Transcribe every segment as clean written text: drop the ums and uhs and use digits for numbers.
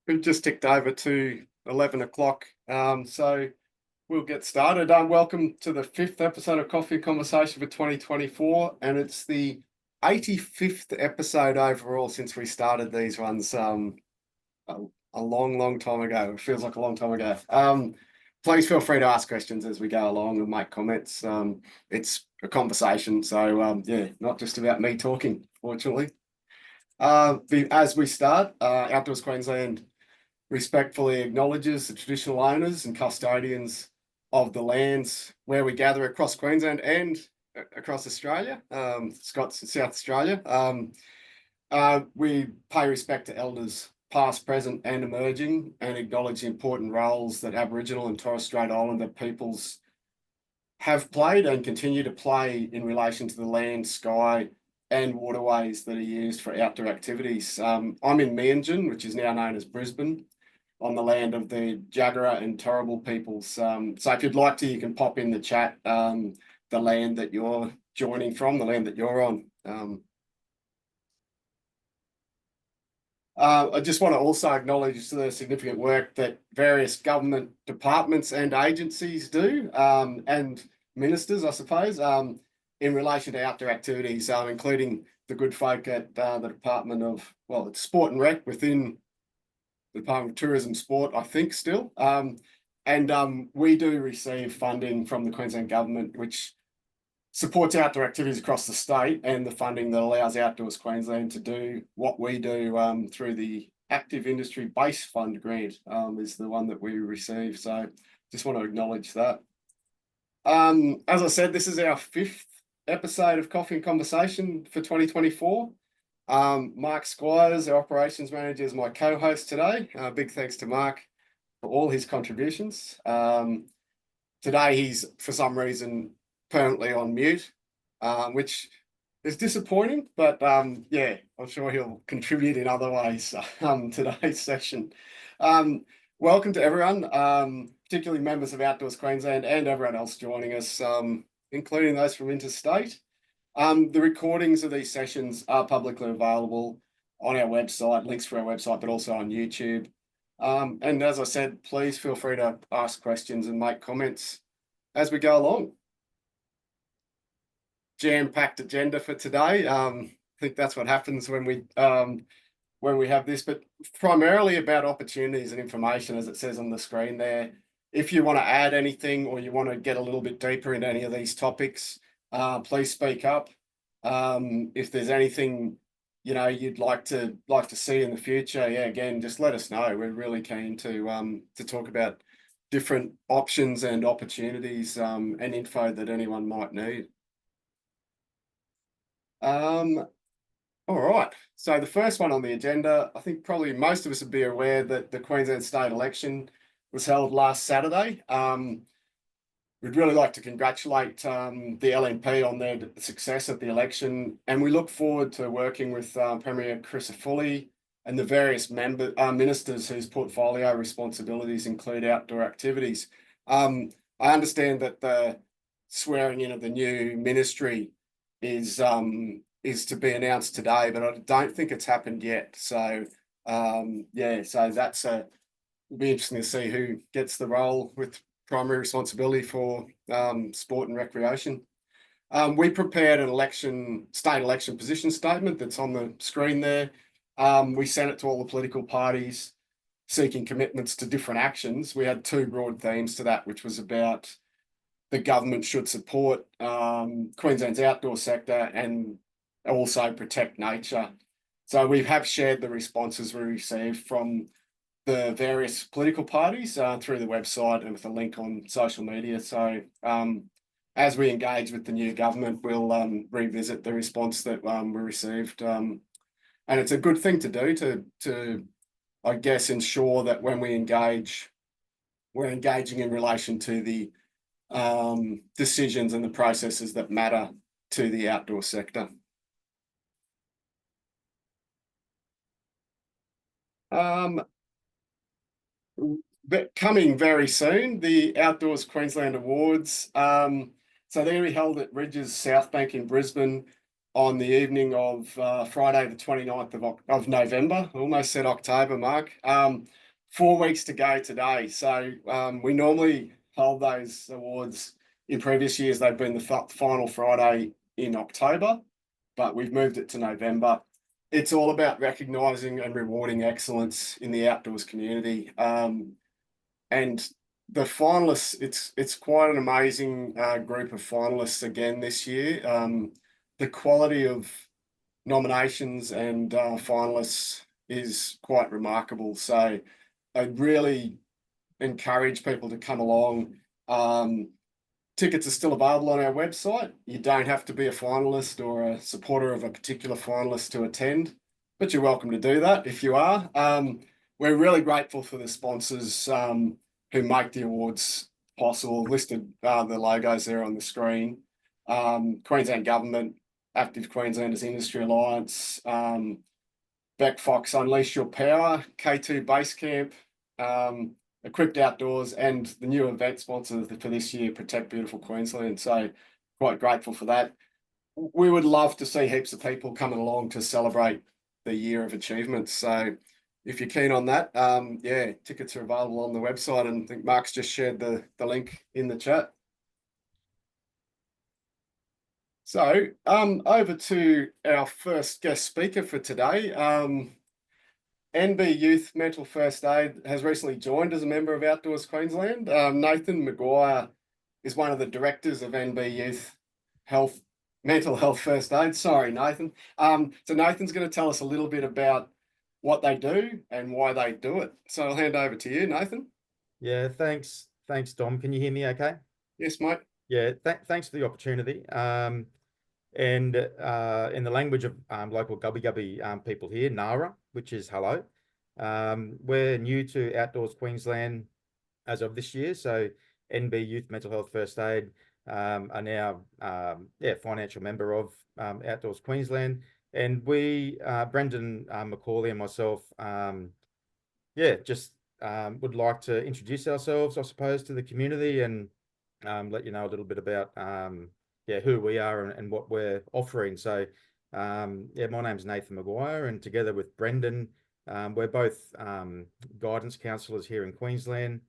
We've just ticked over to 11 o'clock, so we'll get started. Welcome to the 5th episode of Coffee Conversation for 2024, and it's the 85th episode overall since we started these ones a long time ago. It feels like a long time ago. Please feel free to ask questions as we go along and make comments. It's a conversation, so yeah, not just about me talking, fortunately. As we start, Outdoors Queensland respectfully acknowledges the traditional owners and custodians of the lands where we gather across Queensland and across Australia, Scots and South Australia. We pay respect to elders past, present and emerging, and acknowledge the important roles that Aboriginal and Torres Strait Islander peoples have played and continue to play in relation to the land, sky and waterways that are used for outdoor activities. I'm in Meanjin, which is now known as Brisbane, on the land of the Jagera and Turrbal peoples. So if you'd like to, you can pop in the chat the land that you're joining from, the land that you're on. I just want to also acknowledge the significant work that various government departments and agencies do, and ministers, I suppose, in relation to outdoor activities, including the good folk at the Department of, well, it's Sport and Rec within the Department of Tourism Sport, I think still. And we do receive funding from the Queensland Government, which supports outdoor activities across the state, and the funding that allows Outdoors Queensland to do what we do through the Active Industry Base Fund grant is the one that we receive. So just want to acknowledge that. As I said, this is our 5th episode of Coffee and Conversation for 2024. Mark Squires, our operations manager, is my co-host today. Big thanks to Mark for all his contributions. Today he's, for some reason, permanently on mute, which is disappointing, but yeah, I'm sure he'll contribute in other ways today's session. Welcome to everyone, particularly members of Outdoors Queensland and everyone else joining us, including those from interstate. The recordings of these sessions are publicly available on our website, links for our website, but also on YouTube. And as I said, please feel free to ask questions and make comments as we go along. Jam-packed agenda for today. I think that's what happens when we have this, but primarily about opportunities and information, as it says on the screen there. If you want to add anything or you want to get a little bit deeper into any of these topics, please speak up. If there's anything you'd like to see in the future, yeah, again, just let us know. We're really keen to talk about different options and opportunities and info that anyone might need. All right, so the first one on the agenda, I think probably most of us would be aware that the Queensland state election was held last Saturday. We'd really like to congratulate the LNP on their success at the election, and we look forward to working with Premier Crisafulli and the various ministers whose portfolio responsibilities include outdoor activities. I understand that the swearing in of the new ministry is to be announced today, but I don't think it's happened yet. So yeah, so that's it'll be interesting to see who gets the role with primary responsibility for sport and recreation. We prepared an state election position statement that's on the screen there. We sent it to all the political parties seeking commitments to different actions. We had 2 broad themes to that, which was about the government should support Queensland's outdoor sector and also protect nature. So we have shared the responses we received from the various political parties through the website and with a link on social media. So as we engage with the new government, we'll revisit the response that we received. And it's a good thing to do to I guess, ensure that when we engage, we're engaging in relation to the decisions and the processes that matter to the outdoor sector. But coming very soon, the Outdoors Queensland Awards. So they're going to be held at Ridges South Bank in Brisbane on the evening of Friday, the 29th of November. I almost said October, Mark. 4 weeks to go today. So we normally hold those awards. In previous years, they've been the final Friday in October, but we've moved it to November. It's all about recognising and rewarding excellence in the outdoors community. And the finalists, it's quite an amazing group of finalists again this year. The quality of nominations and finalists is quite remarkable. So I'd really encourage people to come along. Tickets are still available on our website. You don't have to be a finalist or a supporter of a particular finalist to attend, but you're welcome to do that if you are. We're really grateful for the sponsors who make the awards possible. Listed the logos there on the screen. Queensland Government, Active Queenslanders Industry Alliance, Beck Fox Unleash Your Power, K2 Basecamp, Equipped Outdoors, and the new event sponsor for this year, Protect Beautiful Queensland. So quite grateful for that. We would love to see heaps of people coming along to celebrate the year of achievements. So if you're keen on that, yeah, tickets are available on the website, and I think Mark's just shared the link in the chat. So over to our first guest speaker for today. NB Youth Mental First Aid has recently joined as a member of Outdoors Queensland. Nathan Maguire is one of the directors of NB Youth Mental Health First Aid. Sorry, Nathan. So Nathan's going to tell us a little bit about what they do and why they do it. So I'll hand over to you, Nathan. Yeah, thanks, Dom. Can you hear me okay? Yes, mate. Yeah, thanks for the opportunity. And in the language of local Gubbi Gubbi people here, Nara, which is hello. We're new to Outdoors Queensland as of this year, so NB Youth Mental Health First Aid are now financial member of Outdoors Queensland, and we Brendan McCauley and myself just would like to introduce ourselves, I suppose, to the community and let you know a little bit about who we are and what we're offering. So my name's Nathan Maguire, and together with Brendan, we're both guidance counsellors here in Queensland,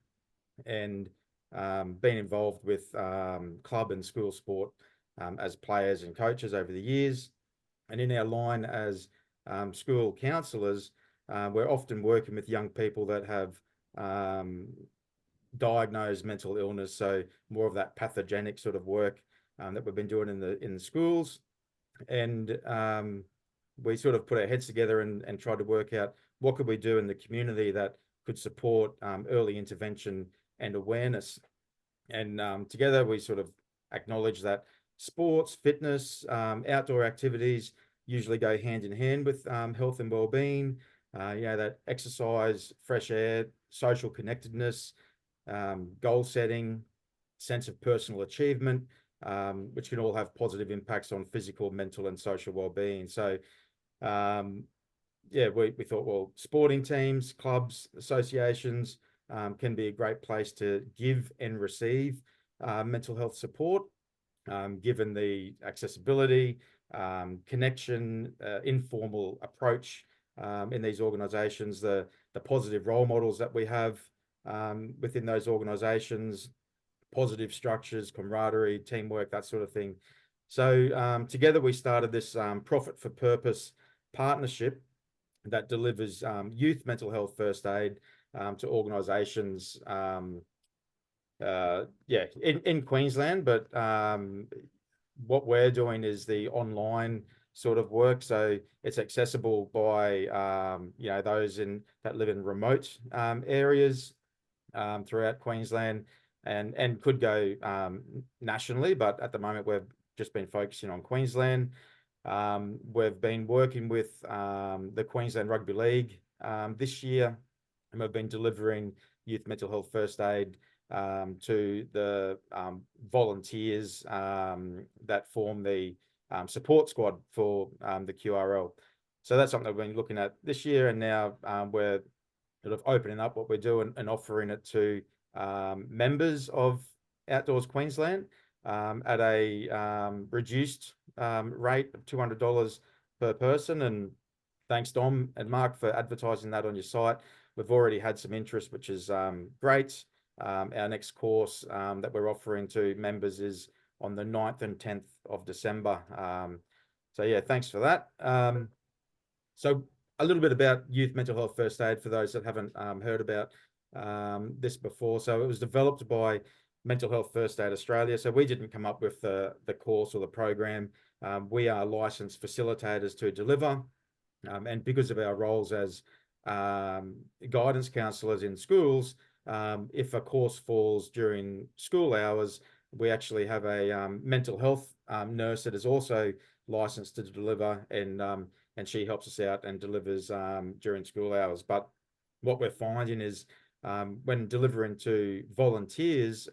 and been involved with club and school sport as players and coaches over the years. And in our line as school counsellors, we're often working with young people that have diagnosed mental illness, so more of that pathogenic sort of work that we've been doing in the schools. And we sort of put our heads together and tried to work out what could we do in the community that could support early intervention and awareness. And together we sort of acknowledge that sports, fitness, outdoor activities usually go hand in hand with health and well-being. That exercise, fresh air, social connectedness, goal setting, sense of personal achievement, which can all have positive impacts on physical, mental, and social well-being. So, we thought, well, sporting teams, clubs, associations can be a great place to give and receive mental health support, given the accessibility, connection, informal approach in these organisations, the positive role models that we have within those organisations, positive structures, camaraderie, teamwork, that sort of thing. So together we started this profit for purpose partnership that delivers youth mental health first aid to organisations in Queensland, but what we're doing is the online sort of work, so it's accessible by those that live in remote areas throughout Queensland, and could go nationally, but at the moment we've just been focusing on Queensland. We've been working with the Queensland Rugby League this year, and we've been delivering youth mental health first aid to the volunteers that form the support squad for the QRL. So that's something we've been looking at this year, and now we're sort of opening up what we're doing and offering it to members of Outdoors Queensland at a reduced rate of $200 per person. And thanks, Dom and Mark, for advertising that on your site. We've already had some interest, which is great. Our next course that we're offering to members is on the 9th and 10th of December. So yeah, thanks for that. So a little bit about youth mental health first aid for those that haven't heard about this before. So it was developed by Mental Health First Aid Australia. So we didn't come up with the course or the program. We are licensed facilitators to deliver. And because of our roles as guidance counsellors in schools, if a course falls during school hours, we actually have a mental health nurse that is also licensed to deliver, and she helps us out and delivers during school hours. But what we're finding is when delivering to volunteers,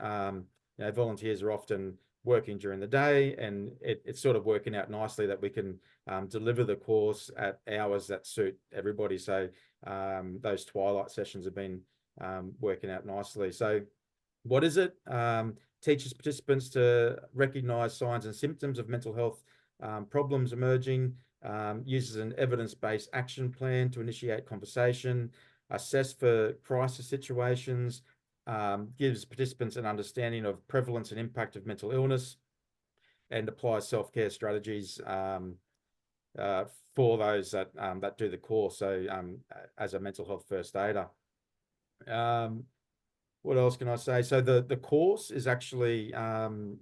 volunteers are often working during the day, and it's sort of working out nicely that we can deliver the course at hours that suit everybody. So those twilight sessions have been working out nicely. So what is it? Teaches participants to recognise signs and symptoms of mental health problems emerging, uses an evidence-based action plan to initiate conversation, assess for crisis situations, gives participants an understanding of prevalence and impact of mental illness, and applies self-care strategies for those that do the course. So as a mental health first aider. What else can I say? So the course is actually,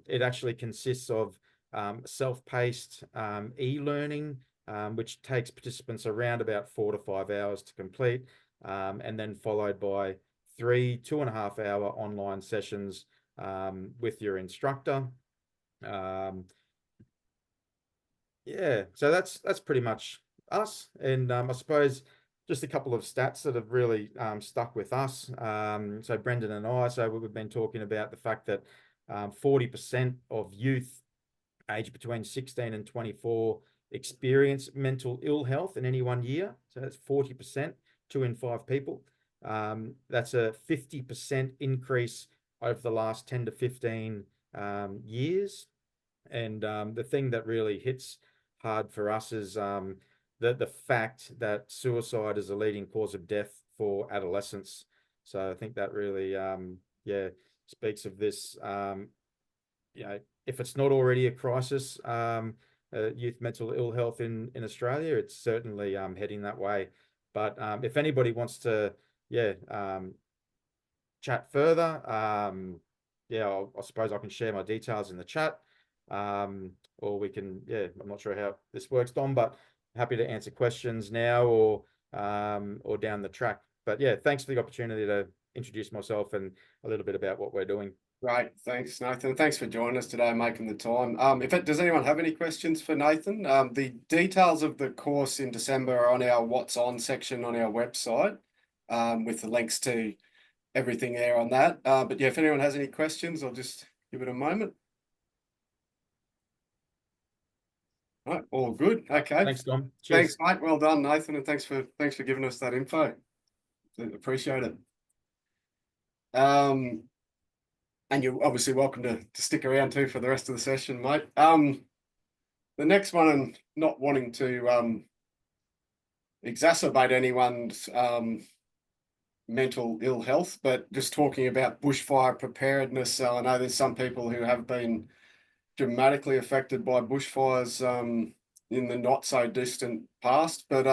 it actually consists of self-paced e-learning, which takes participants around about 4 to 5 hours to complete, and then followed by 3 2.5-hour online sessions with your instructor. Yeah, so that's pretty much us. And I suppose just a couple of stats that have really stuck with us. So Brendan and I, so we've been talking about the fact that 40% of youth aged between 16 and 24 experience mental ill health in any 1 year. So that's 40%, 2 in 5 people. That's a 50% increase over the last 10 to 15 years. And the thing that really hits hard for us is the fact that suicide is a leading cause of death for adolescents. So I think that really, speaks of this. If it's not already a crisis, youth mental ill health in Australia, it's certainly heading that way. But if anybody wants to, chat further, I suppose I can share my details in the chat, or we can, I'm not sure how this works, Dom, but happy to answer questions now or down the track. But yeah, thanks for the opportunity to introduce myself and a little bit about what we're doing. Great, thanks, Nathan. Thanks for joining us today and making the time. Does anyone have any questions for Nathan? The details of the course in December are on our What's On section on our website, with the links to everything there on that. But yeah, if anyone has any questions, I'll just give it a moment. All right, all good. Okay. Thanks, Dom. Cheers. Thanks, mate. Well done, Nathan, and thanks for giving us that info. Appreciate it. And you're obviously welcome to stick around too for the rest of the session, mate. The next one, and not wanting to exacerbate anyone's mental ill health, but just talking about bushfire preparedness. So I know there's some people who have been dramatically affected by bushfires in the not so distant past, but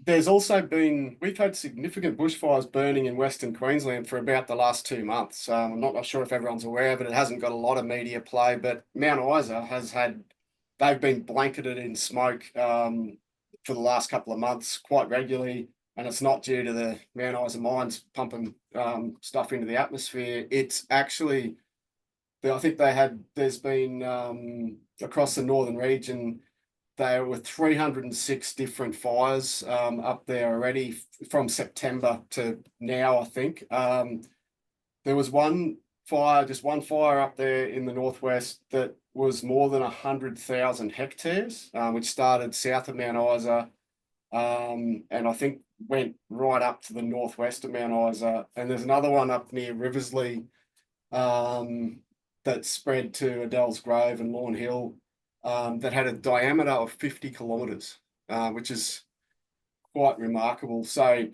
there's also been, we've had significant bushfires burning in Western Queensland for about the last 2 months. I'm not sure if everyone's aware of it. It hasn't got a lot of media play, but Mount Isa has had, they've been blanketed in smoke for the last couple of months quite regularly. And it's not due to the Mount Isa mines pumping stuff into the atmosphere. It's actually, I think there's been across the northern region, there were 306 different fires up there already from September to now, I think. There was just one fire up there in the northwest that was more than 100,000 hectares, which started south of Mount Isa, and I think went right up to the northwest of Mount Isa. And there's another one up near Riversley, that spread to Adele's Grove and Lawn Hill, that had a diameter of 50 kilometres, which is quite remarkable. So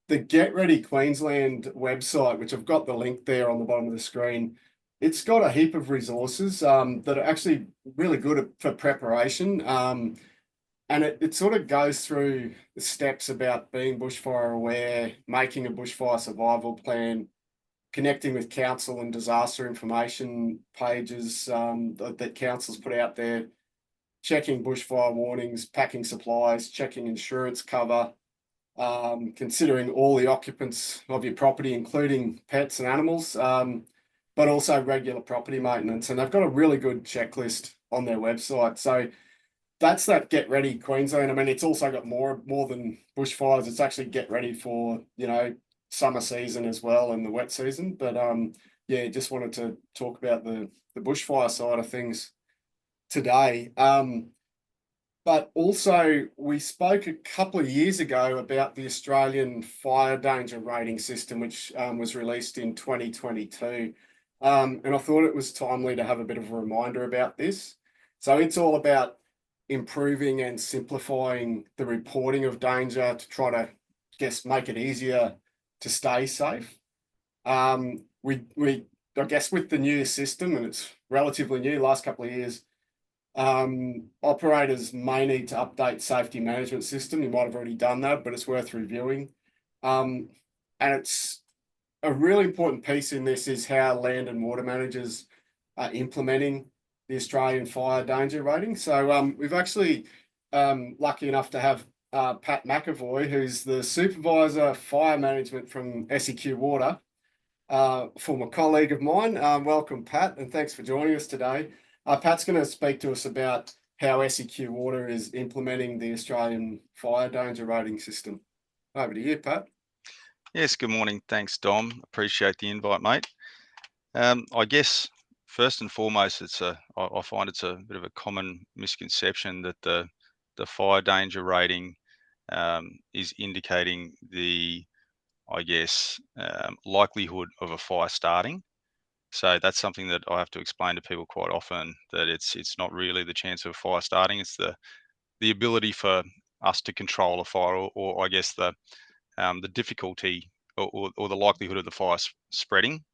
the Get Ready Queensland website, which I've got the link there on the bottom of the screen, it's got a heap of resources that are actually really good for preparation. And it sort of goes through the steps about being bushfire aware, making a bushfire survival plan, connecting with council and disaster information pages that councils put out there, checking bushfire warnings, packing supplies, checking insurance cover, considering all the occupants of your property, including pets and animals, but also regular property maintenance. And they've got a really good checklist on their website. So that's that Get Ready Queensland. I mean, it's also got more than bushfires. It's actually get ready for, summer season as well and the wet season. But yeah, just wanted to talk about the bushfire side of things today. But also we spoke a couple of years ago about the Australian fire danger rating system, which was released in 2022. And I thought it was timely to have a bit of a reminder about this. So it's all about improving and simplifying the reporting of danger to try to, make it easier to stay safe. I guess with the new system, and it's relatively new, last couple of years, operators may need to update safety management system. You might have already done that, but it's worth reviewing. And it's a really important piece in this is how land and water managers are implementing the Australian fire danger rating. So we've actually lucky enough to have Pat McAvoy, who's the supervisor fire management from Seqwater, former colleague of mine. Welcome, Pat, and thanks for joining us today. Pat's going to speak to us about how Seqwater is implementing the Australian fire danger rating system. Over to you, Pat. Yes, good morning. Thanks, Dom. Appreciate the invite, mate. I guess first and foremost, I find it's a bit of a common misconception that the fire danger rating is indicating the, likelihood of a fire starting. So that's something that I have to explain to people quite often, that it's not really the chance of a fire starting. It's the ability for us to control a fire, or I guess the difficulty or the likelihood of the fire spreading.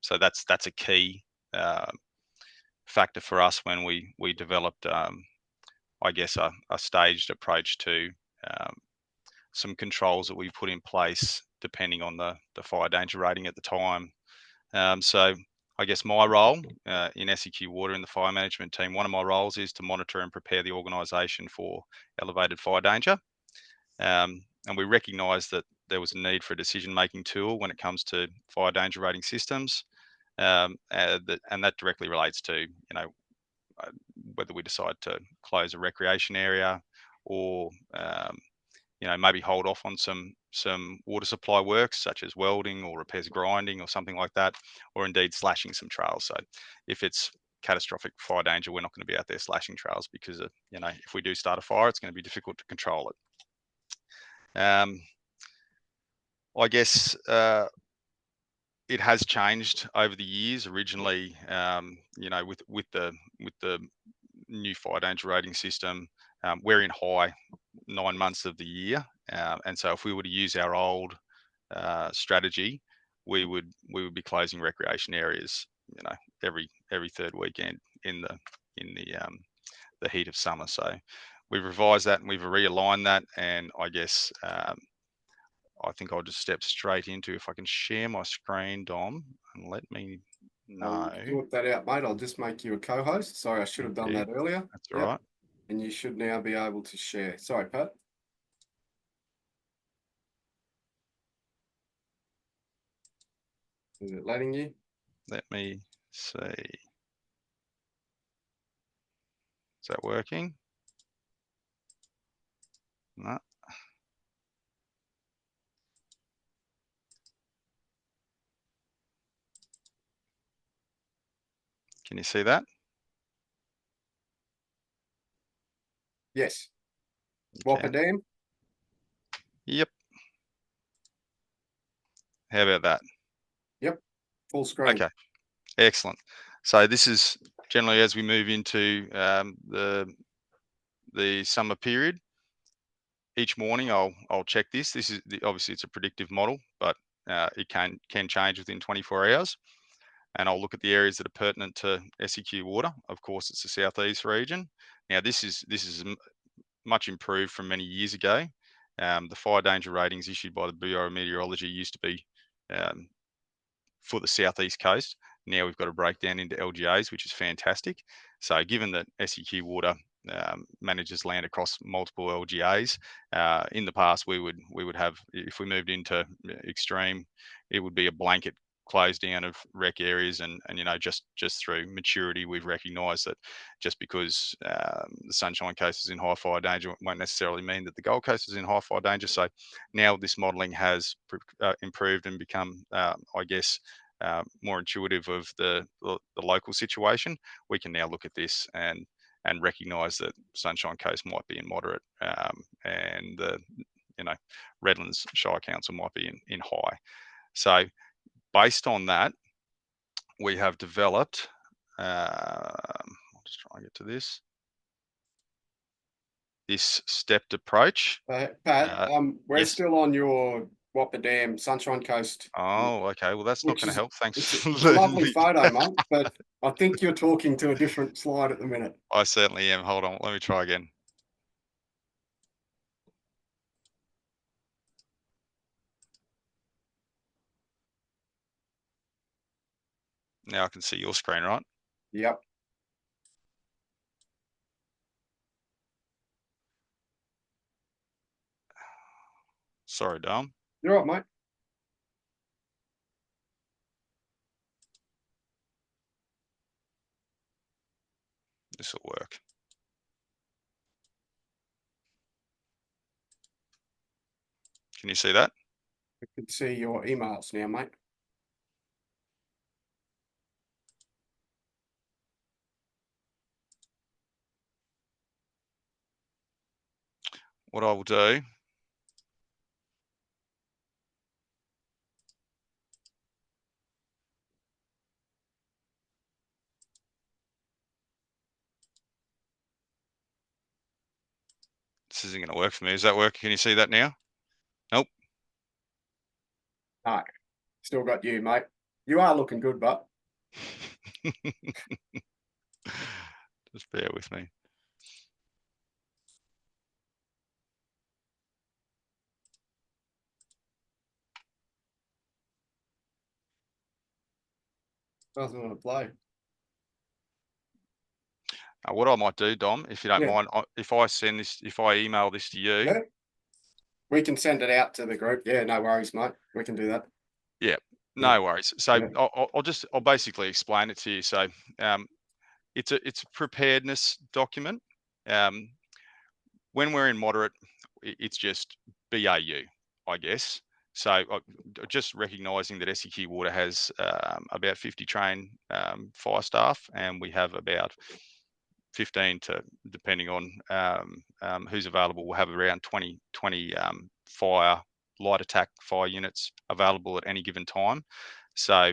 So that's a key factor for us when we developed, a staged approach to some controls that we put in place depending on the fire danger rating at the time. So I guess my role in Seqwater in the fire management team, one of my roles is to monitor and prepare the organisation for elevated fire danger. And we recognise that there was a need for a decision-making tool when it comes to fire danger rating systems, and that directly relates to whether we decide to close a recreation area or maybe hold off on some water supply works such as welding or repairs grinding or something like that, or indeed slashing some trails. So if it's catastrophic fire danger, we're not going to be out there slashing trails because if we do start a fire, it's going to be difficult to control it. I guess it has changed over the years. Originally, with the new fire danger rating system, we're in high 9 months of the year, and so if we were to use our old strategy, we would be closing recreation areas, every third weekend in the heat of summer. So we've revised that and we've realigned that, and I guess I think I'll just step straight into, if I can share my screen, Dom, and let me know. I'll sort that out, mate. I'll just make you a co-host. Sorry, I should have done that earlier. That's all right. And you should now be able to share. Sorry, Pat. Is it letting you? Let me see. Is that working? No. Can you see that? Yes. Whopper Dam? Yep. How about that? Yep. Full screen. Okay. Excellent. So this is generally as we move into the summer period. Each morning I'll check this. This is obviously it's a predictive model, but it can change within 24 hours. And I'll look at the areas that are pertinent to SEQ water. Of course, it's the southeast region. Now this is much improved from many years ago. The fire danger ratings issued by the Bureau of Meteorology used to be for the southeast coast. Now we've got a breakdown into LGAs, which is fantastic. So given that SEQ water manages land across multiple LGAs, in the past we would have, if we moved into extreme, it would be a blanket close down of rec areas, and just through maturity we've recognised that just because the Sunshine Coast is in high fire danger won't necessarily mean that the Gold Coast is in high fire danger. So now this modelling has improved and become, I guess, more intuitive of the local situation. We can now look at this and recognise that Sunshine Coast might be in moderate, and the Redlands Shire Council might be in high. So based on that, we have developed, I'll just try and get to this stepped approach. Pat, we're yes. still on your Whopper Dam Sunshine Coast. Oh, okay. Well, that's not going to help. Thanks. It's a lovely photo, mate, but I think you're talking to a different slide at the minute. I certainly am. Hold on. Let me try again. Now I can see your screen, right? Yep. Sorry, Dom. You're right, mate. This will work. Can you see that? I can see your emails now, mate. What I will do, this isn't going to work for me. Is that working? Can you see that now? Nope. No, still got you, mate. You are looking good, but just bear with me. doesn't want to play. What I might do, Dom, if you don't Yeah. mind, if I email this to you. Yeah. We can send it out to the group. Yeah, no worries, mate. We can do that. Yeah, no worries. So Yeah. I'll basically explain it to you. So it's a preparedness document. When we're in moderate, it's just BAU, I guess. So just recognising that SEQ Water has about 50 trained fire staff, and we have about 15 to, depending on who's available, we'll have around 20 light attack fire units available at any given time. So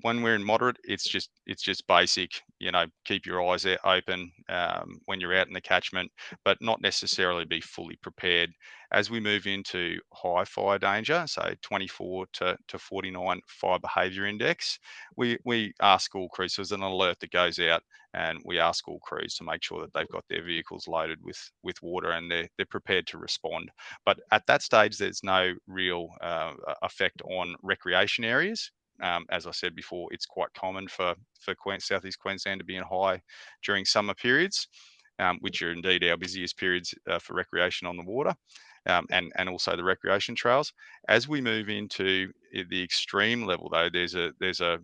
when we're in moderate, it's just basic, keep your eyes open when you're out in the catchment, but not necessarily be fully prepared. As we move into high fire danger, so 24 to 49 fire behaviour index, we ask all crews, so there's an alert that goes out, and we ask all crews to make sure that they've got their vehicles loaded with water and they're prepared to respond. But at that stage, there's no real effect on recreation areas. As I said before, it's quite common for Southeast Queensland to be in high during summer periods, which are indeed our busiest periods for recreation on the water, and also the recreation trails. As we move into the extreme level, though, there's a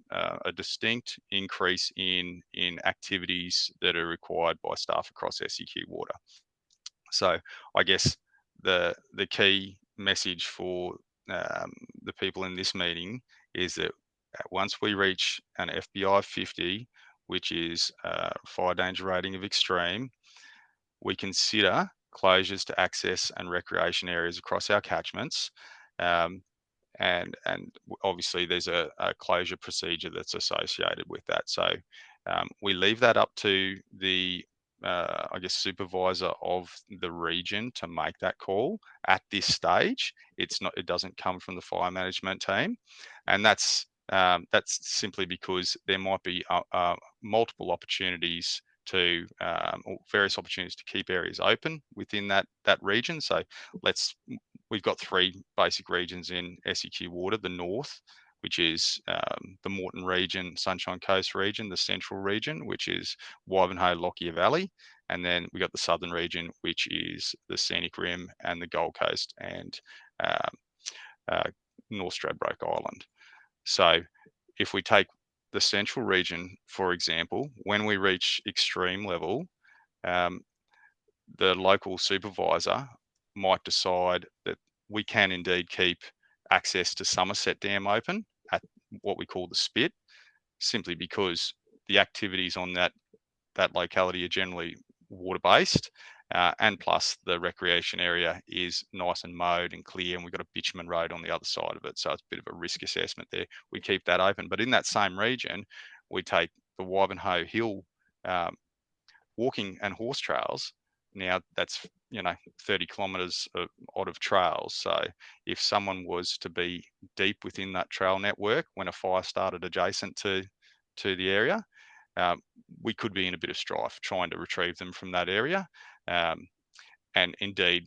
distinct increase in activities that are required by staff across SEQ Water. So I guess the key message for the people in this meeting is that once we reach an FBI 50, which is fire danger rating of extreme, we consider closures to access and recreation areas across our catchments. obviously there's a closure procedure that's associated with that. So we leave that up to the I guess supervisor of the region to make that call at this stage. It doesn't come from the fire management team, and that's simply because there might be multiple opportunities or various opportunities to keep areas open within that region. So we've got 3 basic regions in Seqwater: the north, which is the Moreton region, Sunshine Coast region; the central region, which is Wivenhoe, Lockyer Valley; and then we got the southern region, which is the Scenic Rim and the Gold Coast and North Stradbroke Island. So if we take the central region, for example, when we reach extreme level, the local supervisor might decide that we can indeed keep access to Somerset Dam open at what we call the spit, simply because the activities on that locality are generally water-based, and plus the recreation area is nice and mowed and clear, and we've got a bitumen road on the other side of it, so it's a bit of a risk assessment there. We keep that open, but in that same region, we take the Wivenhoe Hill walking and horse trails. Now that's 30 kilometres odd of trails. So if someone was to be deep within that trail network when a fire started adjacent to the area, we could be in a bit of strife trying to retrieve them from that area. And indeed,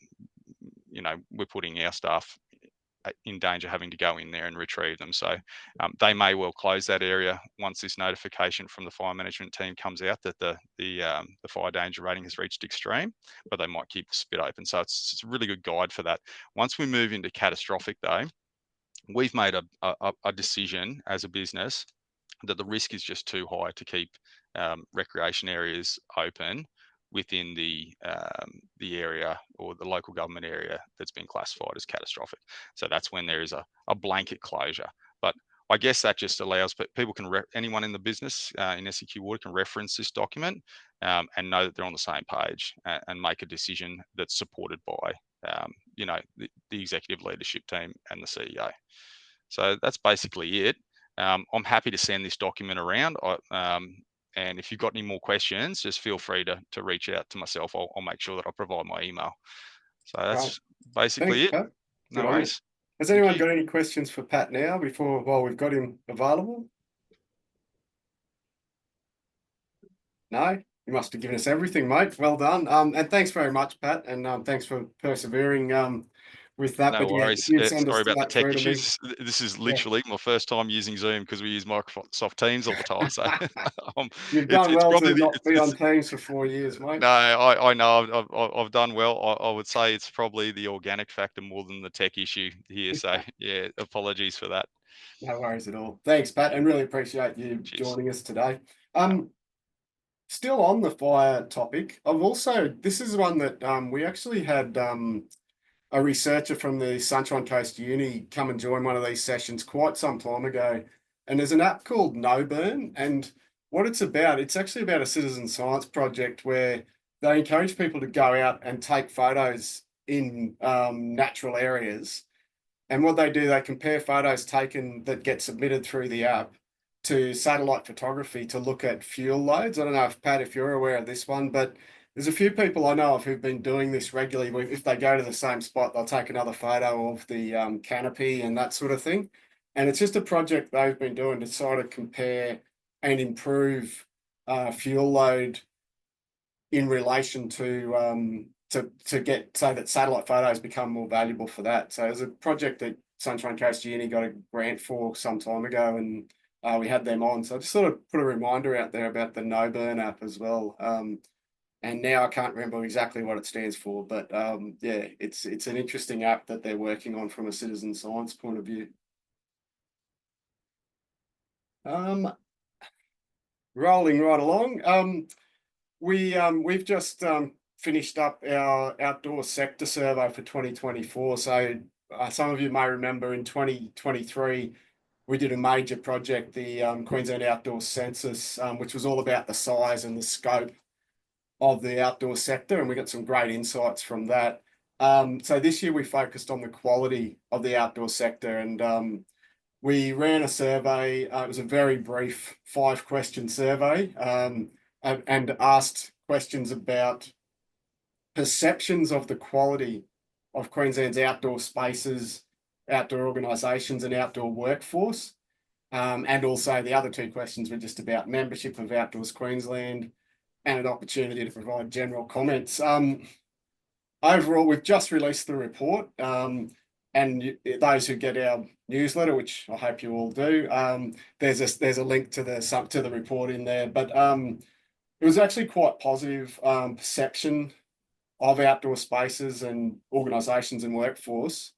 we're putting our staff in danger having to go in there and retrieve them. So they may well close that area once this notification from the fire management team comes out that the fire danger rating has reached extreme, but they might keep the spit open. So it's a really good guide for that. Once we move into catastrophic though, we've made a decision as a business that the risk is just too high to keep recreation areas open within the area or the local government area that's been classified as catastrophic. So that's when there is a blanket closure. But I guess that just allows people anyone in the business in Seqwater can reference this document and know that they're on the same page and make a decision that's supported by the executive leadership team and the CEO. So that's basically it. I'm happy to send this document around. And if you've got any more questions, just feel free to reach out to myself. I'll make sure that I provide my email. So that's basically it. Pat. No worries. Has anyone got any questions for Pat now while we've got him available? No? You must have given us everything, mate. Well done. And thanks very much, Pat. And thanks for persevering with that. No worries. Sorry about the tech issues. This is literally my first time using Zoom because we use Microsoft Teams all the time. So you've done well to not be on Teams for 4 years, mate. No, I know I've done well. I would say it's probably the organic factor more than the tech issue here. So yeah, apologies for that. No worries at all. Thanks, Pat, and really appreciate you joining us today. Still on the fire topic, this is one that we actually had a researcher from the Sunshine Coast Uni come and join one of these sessions quite some time ago. And there's an app called No Burn, and what it's actually about a citizen science project where they encourage people to go out and take photos in natural areas. And what they do, they compare photos taken that get submitted through the app to satellite photography to look at fuel loads. I don't know if Pat, if you're aware of this one, but there's a few people I know of who've been doing this regularly. If they go to the same spot, they'll take another photo of the canopy and that sort of thing. And it's just a project they've been doing to sort of compare and improve fuel load in relation to get so that satellite photos become more valuable for that. So there's a project that Sunshine Coast Uni got a grant for some time ago, and we had them on. So I just sort of put a reminder out there about the No Burn app as well. And now I can't remember exactly what it stands for, but yeah, it's an interesting app that they're working on from a citizen science point of view. Rolling right along. We've just finished up our outdoor sector survey for 2024. So some of you may remember in 2023, we did a major project, the Queensland Outdoor Census, which was all about the size and the scope of the outdoor sector, and we got some great insights from that. So this year we focused on the quality of the outdoor sector, and we ran a survey. It was a very brief 5-question survey, and asked questions about perceptions of the quality of Queensland's outdoor spaces, outdoor organisations, and outdoor workforce. And also the other 2 questions were just about membership of Outdoors Queensland and an opportunity to provide general comments. Overall, we've just released the report, and those who get our newsletter, which I hope you all do, there's a link to the report in there. But it was actually quite positive perception of outdoor spaces and organisations and workforce.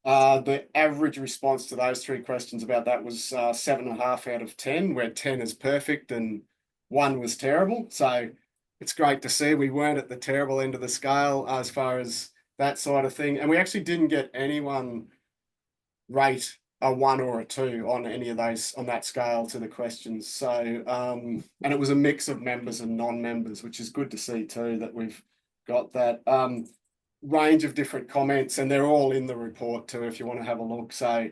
The average response to those 3 questions about that was 7.5 out of 10, where 10 is perfect and 1 was terrible. So it's great to see we weren't at the terrible end of the scale as far as that side of thing. And we actually didn't get anyone rate a 1 or a 2 on any of those on that scale to the questions. So, and it was a mix of members and non-members, which is good to see too, that we've got that range of different comments, and they're all in the report too, if you want to have a look. So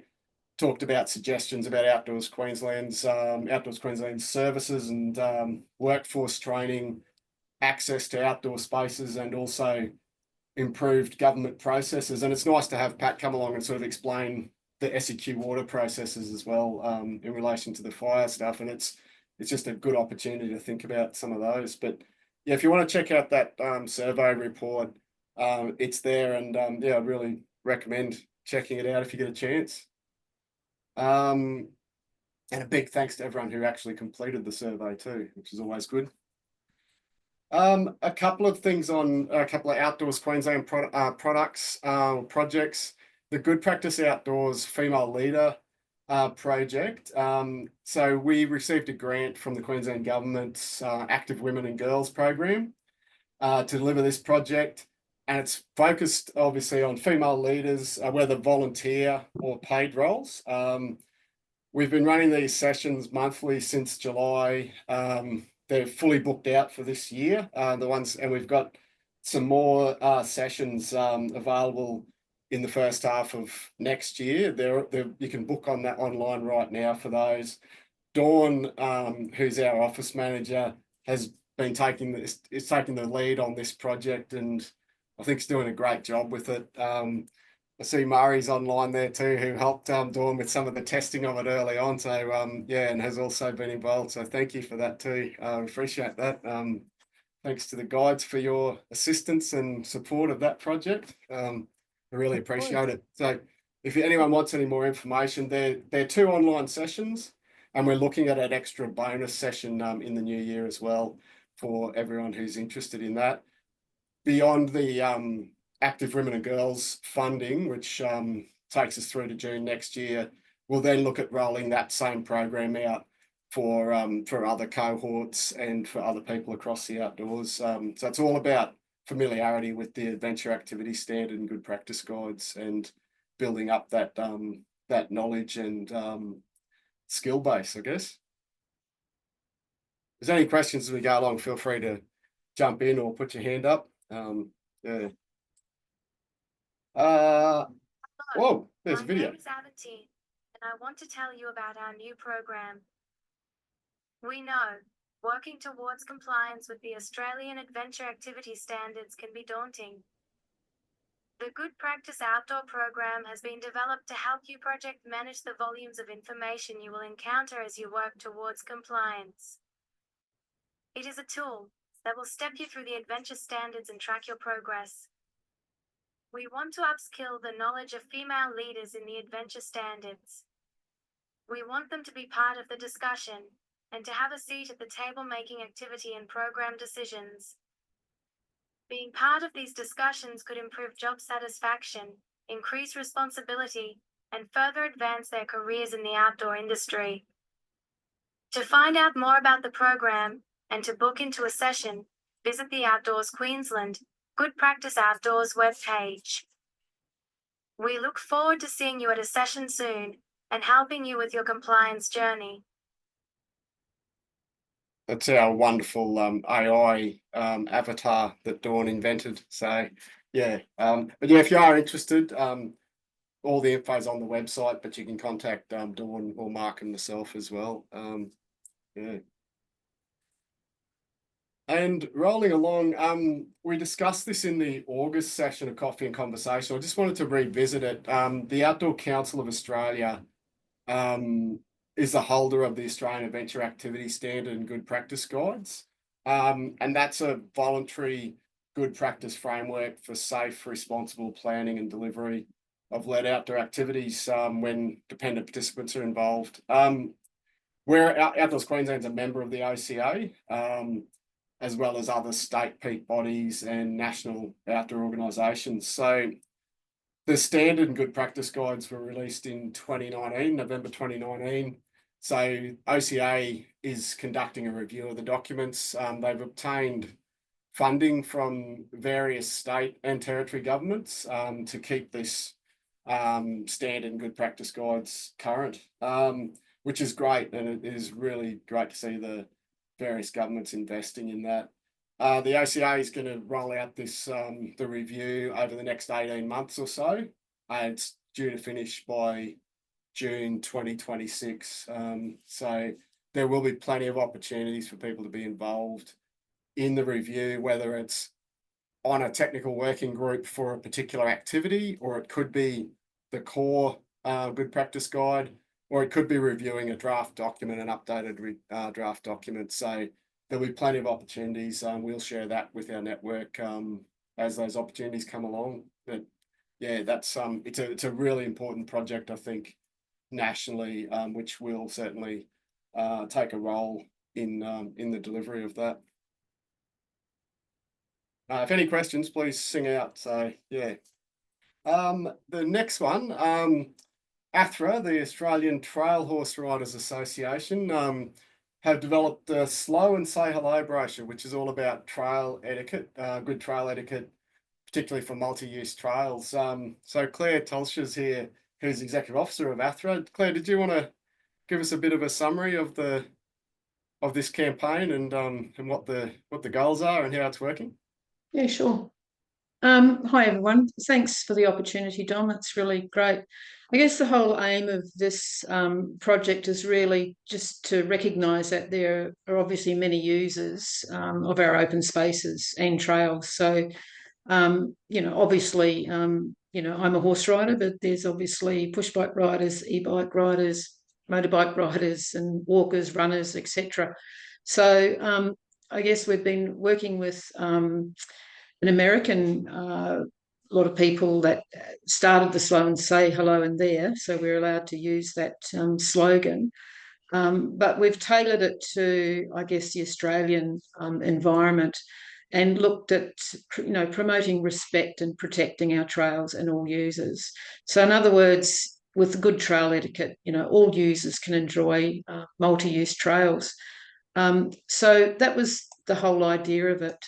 talked about suggestions about Outdoors Queensland's services and workforce training, access to outdoor spaces, and also improved government processes. And it's nice to have Pat come along and sort of explain the Seqwater processes as well, in relation to the fire stuff. And it's just a good opportunity to think about some of those. But yeah, if you want to check out that survey report, it's there, and yeah, I'd really recommend checking it out if you get a chance. And a big thanks to everyone who actually completed the survey too, which is always good. A couple of things on a couple of Outdoors Queensland projects. The Good Practice Outdoors Female Leader project. So we received a grant from the Queensland Government's Active Women and Girls program to deliver this project. And it's focused obviously on female leaders, whether volunteer or paid roles. We've been running these sessions monthly since July. They're fully booked out for this year. And we've got some more sessions available in the first half of next year. You can book on that online right now for those. Dawn, who's our office manager, has been taking the lead on this project, and I think he's doing a great job with it. I see Murray's online there too, who helped Dawn with some of the testing of it early on. So yeah, and has also been involved. So thank you for that too. Appreciate that. Thanks to the guides for your assistance and support of that project. I really appreciate it. So if anyone wants any more information, they're 2 online sessions, and we're looking at an extra bonus session in the new year as well for everyone who's interested in that. Beyond the Active Women and Girls funding, which takes us through to June next year, we'll then look at rolling that same program out for other cohorts and for other people across the outdoors. So it's all about familiarity with the Adventure Activity Standard and Good Practice Guides, and building up that that knowledge and skill base, I guess. If there's any questions as we go along, feel free to jump in or put your hand up. Yeah. Whoa, there's a video. My name is Avati, and I want to tell you about our new program. We know working towards compliance with the Australian Adventure Activity Standards can be daunting. The Good Practice Outdoor program has been developed to help you project manage the volumes of information you will encounter as you work towards compliance. It is a tool that will step you through the adventure standards and track your progress. We want to upskill the knowledge of female leaders in the adventure standards. We want them to be part of the discussion and to have a seat at the table making activity and program decisions. Being part of these discussions could improve job satisfaction, increase responsibility, and further advance their careers in the outdoor industry. To find out more about the program and to book into a session, visit the Outdoors Queensland Good Practice Outdoors webpage. We look forward to seeing you at a session soon and helping you with your compliance journey. That's our wonderful AI avatar that Dawn invented. So yeah, but yeah, if you are interested, all the info is on the website, but you can contact Dawn or Mark and myself as well. Yeah. And rolling along, we discussed this in the August session of Coffee and Conversation. I just wanted to revisit it. The Outdoor Council of Australia is the holder of the Australian Adventure Activity Standard and Good Practice Guides. And that's a voluntary good practice framework for safe, responsible planning and delivery of lead outdoor activities when dependent participants are involved. Where Outdoors Queensland's a member of the OCA, as well as other state peak bodies and national outdoor organisations. So the standard and good practice guides were released in 2019, November 2019. So OCA is conducting a review of the documents. They've obtained funding from various state and territory governments to keep this standard and good practice guides current, which is great. And it is really great to see the various governments investing in that. The OCA is going to roll out this the review over the next 18 months or so. It's due to finish by June 2026. So there will be plenty of opportunities for people to be involved in the review, whether it's on a technical working group for a particular activity, or it could be the core good practice guide, or it could be reviewing a draft document, an updated draft document. So there'll be plenty of opportunities. We'll share that with our network as those opportunities come along. But yeah, that's it's a really important project, I think, nationally, which will certainly take a role in the delivery of that. If any questions, please sing out. So yeah, the next one, ATHRA, the Australian Trail Horse Riders Association, have developed the Slow and Say Hello brochure, which is all about trail etiquette, good trail etiquette, particularly for multi-use trails. So Claire Tolscher's here, who's Executive Officer of ATHRA. Claire, did you want to give us a bit of a summary of this campaign and what the goals are and how it's working? Yeah, sure. Hi, everyone. Thanks for the opportunity, Dom. It's really great. I guess the whole aim of this project is really just to recognise that there are obviously many users of our open spaces and trails. So, obviously, I'm a horse rider, but there's obviously push bike riders, e-bike riders, motorbike riders, and walkers, runners, etc. So, I guess we've been working with an American lot of people that started the Slow and Say Hello in there, so we're allowed to use that slogan. But we've tailored it to, I guess, the Australian environment and looked at, promoting respect and protecting our trails and all users. So in other words, with good trail etiquette, all users can enjoy multi-use trails. So that was the whole idea of it.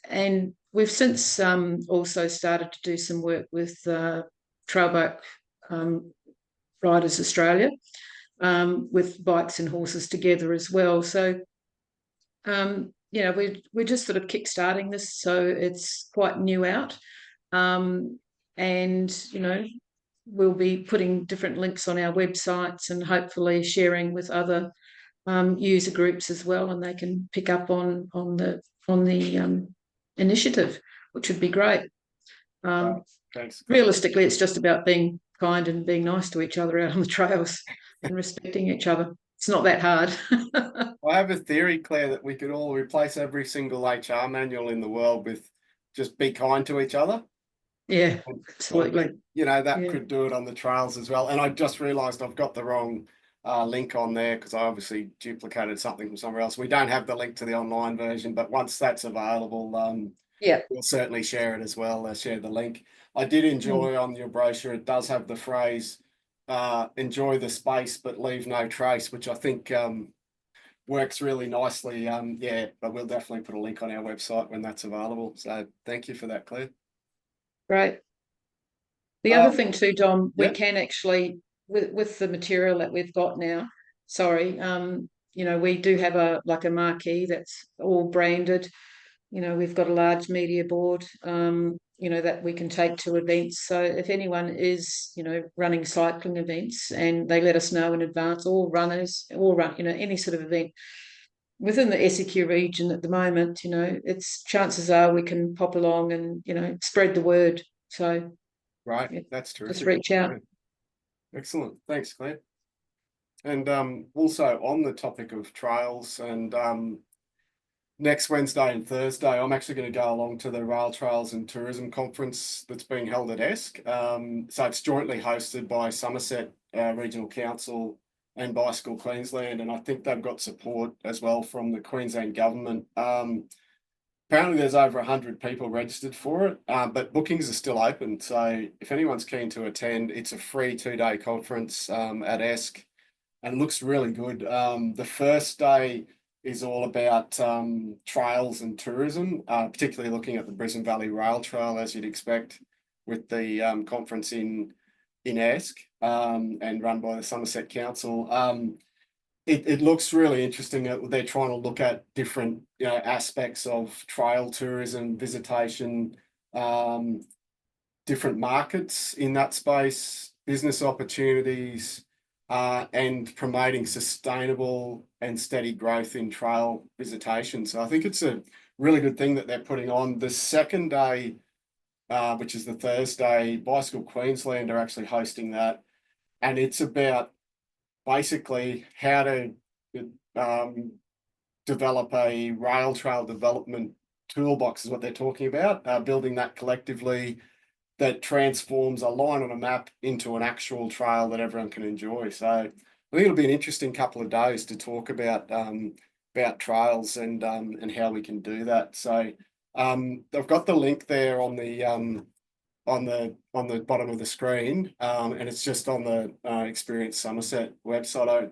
And we've since also started to do some work with Trailbike Riders Australia, with bikes and horses together as well. So, we're just sort of kickstarting this, so it's quite new out. And, we'll be putting different links on our websites and hopefully sharing with other user groups as well, and they can pick up on the initiative, which would be great. Thanks. Realistically, it's just about being kind and being nice to each other out on the trails and respecting each other. It's not that hard. I have a theory, Claire, that we could all replace every single HR manual in the world with just be kind to each other. Yeah, absolutely. That could do it on the trails as well. And I just realised I've got the wrong link on there because I obviously duplicated something from somewhere else. We don't have the link to the online version, but once that's available, we'll certainly share it as well. Share the link. I did enjoy on your brochure, it does have the phrase, enjoy the space, but leave no trace, which I think works really nicely. But we'll definitely put a link on our website when that's available. So thank you for that, Claire. Great. The other thing too, Dom, we can actually, with the material that we've got now, you know, we do have a marquee that's all branded. You know, we've got a large media board, you know, that we can take to events. So if anyone is, you know, running cycling events and they let us know in advance, or runners, or you know, any sort of event within the Seqwater region at the moment, you know, it's chances are we can pop along and, you know, spread the word. So Right, yeah, that's terrific. just reach out. Yeah. Excellent, thanks, Claire. And also on the topic of trails, and next Wednesday and Thursday, I'm actually going to go along to the Rail Trails and Tourism Conference that's being held at Esk. So it's jointly hosted by Somerset Regional Council and Bicycle Queensland, and I think they've got support as well from the Queensland government. Apparently there's over 100 people registered for it, but bookings are still open. So if anyone's keen to attend, it's a free 2-day conference at Esk, and it looks really good. The first day is all about trails and tourism, particularly looking at the Brisbane Valley Rail Trail, as you'd expect, with the conference in Esk, and run by the Somerset Council. It looks really interesting. They're trying to look at different, you know, aspects of trail tourism, visitation, different markets in that space, business opportunities, and promoting sustainable and steady growth in trail visitation. So I think it's a really good thing that they're putting on. The second day, which is the Thursday, Bicycle Queensland are actually hosting that, and it's about basically how to develop a rail trail development toolbox is what they're talking about, building that collectively, that transforms a line on a map into an actual trail that everyone can enjoy. So I think it'll be an interesting couple of days to talk about trails and how we can do that. So I've got the link there on the bottom of the screen, and it's just on the Experience Somerset website.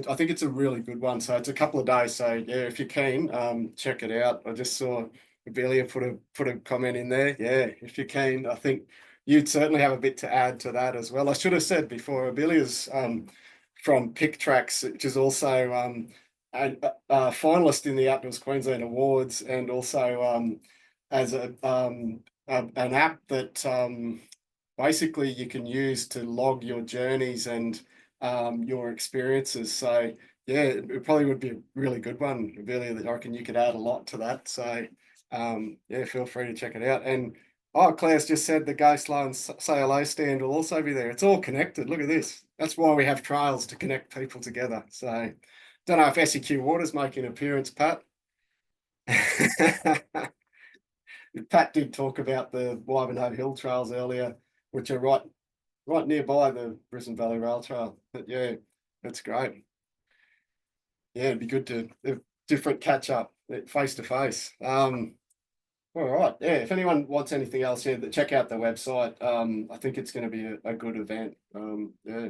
I think it's a really good one. So it's a couple of days. So yeah, if you're keen, check it out. I just saw Abelia put a comment in there. Yeah, if you're keen, I think you'd certainly have a bit to add to that as well. I should have said before, Abelia's from Pick Tracks, which is also a finalist in the Outdoors Queensland Awards, and also as an app that basically you can use to log your journeys and your experiences. So yeah, it probably would be a really good one, Abelia, that I reckon you could add a lot to that. So yeah, feel free to check it out. And Claire's just said the Go Slow and Say Hello stand will also be there. It's all connected. Look at this. That's why we have trails, to connect people together. So don't know if Seqwater's making an appearance, Pat. Pat did talk about the Wivenhoe Hill trails earlier, which are right nearby the Brisbane Valley Rail Trail. But yeah, that's great. Yeah, it'd be good to have different catch up face to face. All right. Yeah, if anyone wants anything else, yeah, check out the website. I think it's going to be a good event. Yeah,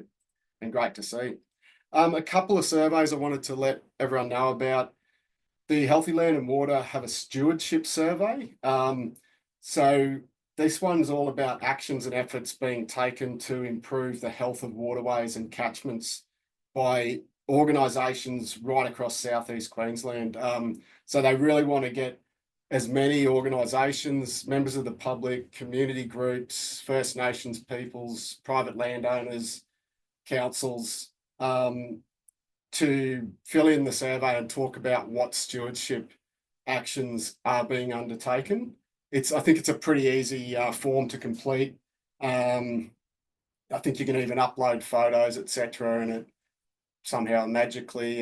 and great to see. A couple of surveys I wanted to let everyone know about. The Healthy Land and Water have a stewardship survey. So this one's all about actions and efforts being taken to improve the health of waterways and catchments by organisations right across southeast Queensland. So they really want to get as many organisations, members of the public, community groups, First Nations peoples, private landowners, councils, to fill in the survey and talk about what stewardship actions are being undertaken. I think it's a pretty easy form to complete. I think you can even upload photos, etc., and it somehow magically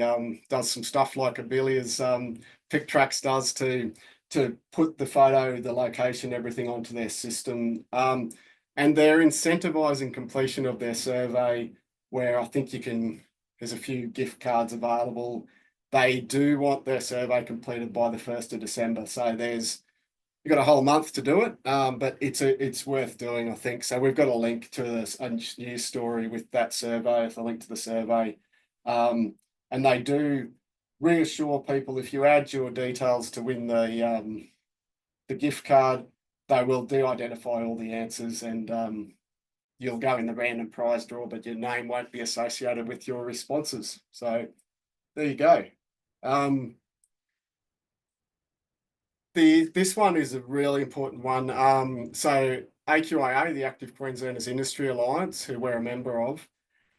does some stuff like Abelia's Pick Tracks does to put the photo, the location, everything onto their system. And they're incentivizing completion of their survey, where I think there's a few gift cards available. They do want their survey completed by the 1st of December. So you've got a whole month to do it, but it's worth doing, I think. So we've got a link to a news story with that survey, with a link to the survey. And they do reassure people, if you add your details to win the gift card, they will de-identify all the answers, and you'll go in the random prize draw, but your name won't be associated with your responses. So there you go. This one is a really important one. So AQIA, the Active Queenslanders Industry Alliance, who we're a member of,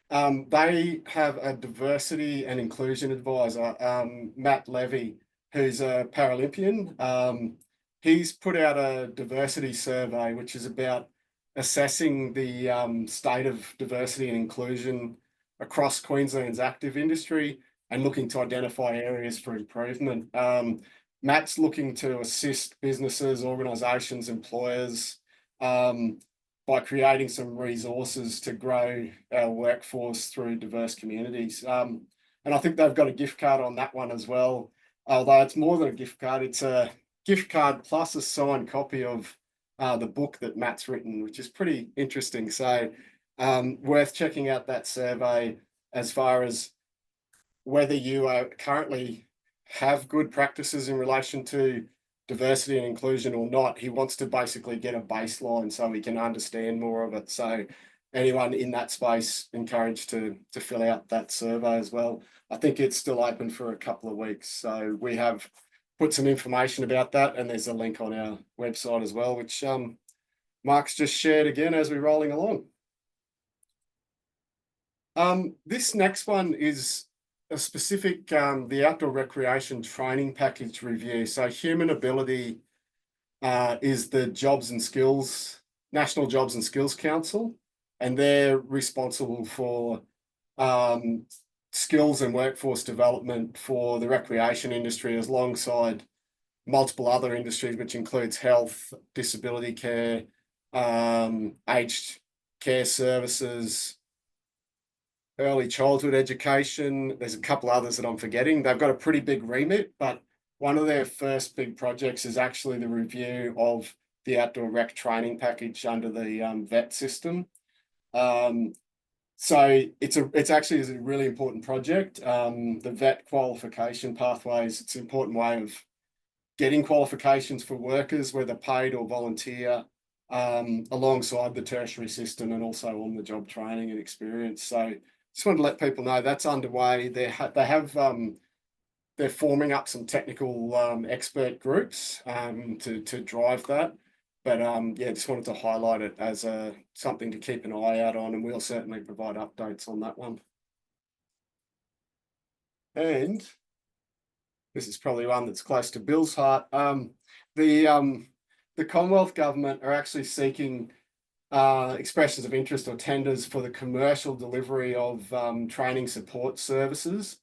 they have a diversity and inclusion advisor, Matt Levy, who's a Paralympian. He's put out a diversity survey, which is about assessing the state of diversity and inclusion across Queensland's active industry and looking to identify areas for improvement. Matt's looking to assist businesses, organisations, employers by creating some resources to grow our workforce through diverse communities. And I think they've got a gift card on that one as well. Although it's more than a gift card, it's a gift card plus a signed copy of the book that Matt's written, which is pretty interesting. So worth checking out that survey as far as whether you are currently have good practices in relation to diversity and inclusion or not. He wants to basically get a baseline so we can understand more of it. So anyone in that space encouraged to fill out that survey as well. I think it's still open for a couple of weeks. So we have put some information about that, and there's a link on our website as well, which Mark's just shared again as we're rolling along. This next one is a specific, the Outdoor Recreation Training Package review. So Human Ability is the Jobs and Skills, National Jobs and Skills Council, and they're responsible for skills and workforce development for the recreation industry, alongside multiple other industries, which includes health, disability care, aged care services, early childhood education. There's a couple others that I'm forgetting. They've got a pretty big remit, but one of their first big projects is actually the review of the Outdoor Rec Training Package under the VET system. So it's actually a really important project. The VET qualification pathways, it's an important way of getting qualifications for workers, whether paid or volunteer, alongside the tertiary system and also on the job training and experience. So just wanted to let people know that's underway. They're forming up some technical expert groups to drive that. But yeah, just wanted to highlight it as something to keep an eye out on, and we'll certainly provide updates on that one. And this is probably one that's close to Bill's heart. The Commonwealth Government are actually seeking expressions of interest or tenders for the commercial delivery of training support services,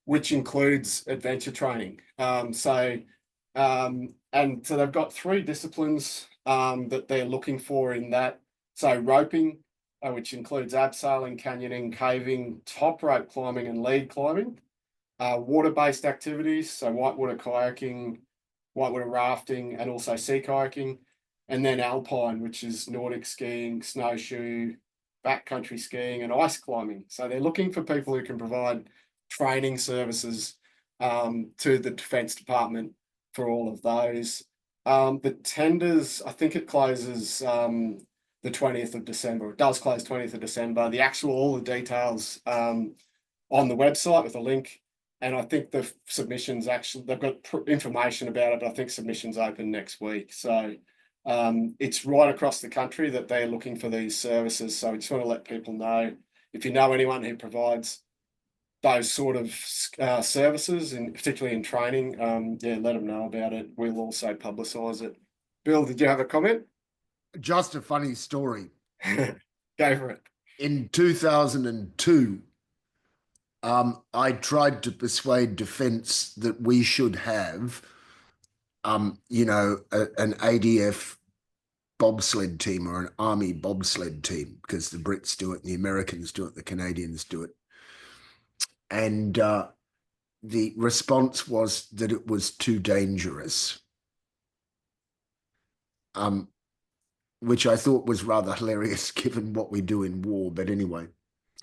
which includes adventure training. And so they've got 3 disciplines that they're looking for in that. So roping, which includes abseiling, canyoning, caving, top rope climbing and lead climbing. Water-based activities, so whitewater kayaking, whitewater rafting, and also sea kayaking. And then alpine, which is Nordic skiing, snowshoe, backcountry skiing, and ice climbing. So they're looking for people who can provide training services to the Defence Department for all of those. The tenders, I think it closes the 20th of December. It does close 20th of December. All the details on the website with a link. And I think the submissions they've got information about it, but I think submissions open next week. So it's right across the country that they're looking for these services. So I just want to let people know, if you know anyone who provides those sort of services, and particularly in training, yeah, let them know about it. We'll also publicise it. Bill, did you have a comment? Just a funny story. Go for it. In 2002, I tried to persuade Defence that we should have, an ADF bobsled team or an Army bobsled team, because the Brits do it, the Americans do it, the Canadians do it. And the response was that it was too dangerous, which I thought was rather hilarious given what we do in war. But anyway,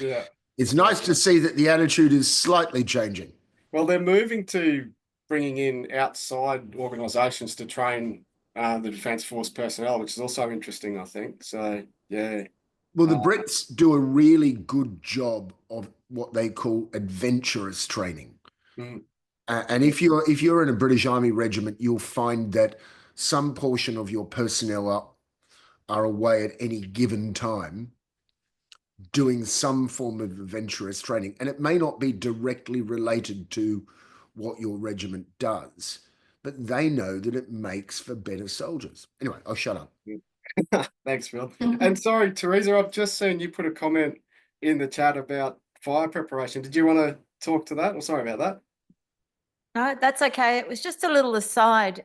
yeah, it's nice to see that the attitude is slightly changing. Well, they're moving to bringing in outside organisations to train the Defence Force personnel, which is also interesting, I think. So, yeah. Well, the Brits do a really good job of what they call adventurous training. Mm. And if you're in a British Army regiment, you'll find that some portion of your personnel are away at any given time doing some form of adventurous training. And it may not be directly related to what your regiment does, but they know that it makes for better soldiers. Anyway, I'll shut up. Thanks, Phil. And sorry, Teresa, I've just seen you put a comment in the chat about fire preparation. Did you want to talk to that? I'm sorry about that. No, that's okay. It was just a little aside.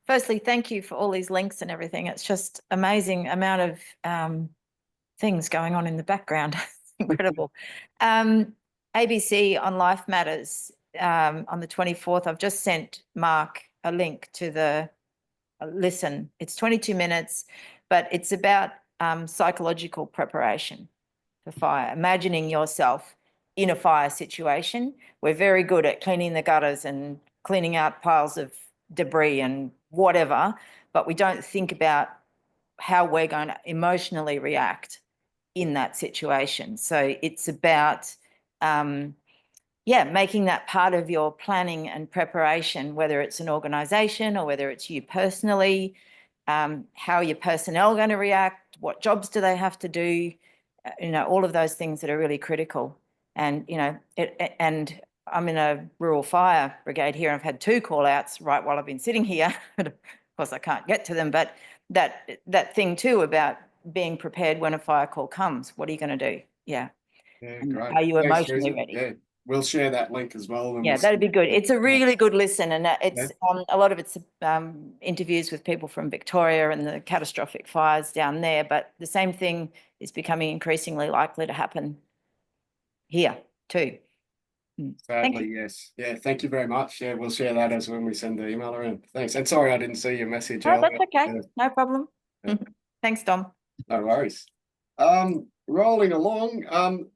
Firstly, thank you for all these links and everything. It's just amazing amount of things going on in the background. Incredible. ABC on Life Matters on the 24th. I've just sent Mark a link to the listen. It's 22 minutes, but it's about psychological preparation for fire. Imagining yourself in a fire situation. We're very good at cleaning the gutters and cleaning out piles of debris and whatever, but we don't think about how we're going to emotionally react in that situation. So it's about, making that part of your planning and preparation, whether it's an organisation or whether it's you personally, how your personnel are going to react, what jobs do they have to do, all of those things that are really critical. And, and I'm in a rural fire brigade here. I've had 2 call outs right while I've been sitting here. Of course, I can't get to them, but that thing too about being prepared when a fire call comes. What are you going to do? Yeah. Yeah, And great. are you Thanks, emotionally Teresa. ready? Yeah, we'll share that link as well. Yeah, that'd be good. It's a really good listen, and it's a lot of it's interviews with people from Victoria and the catastrophic fires down there. But the same thing is becoming increasingly likely to happen here too. Sadly, yes. Yeah, thank you very much. Yeah, we'll share that as when we send the email around. Thanks. And sorry I didn't see your message No, earlier. that's okay. No problem. Yeah. Thanks, Dom. No worries. Rolling along,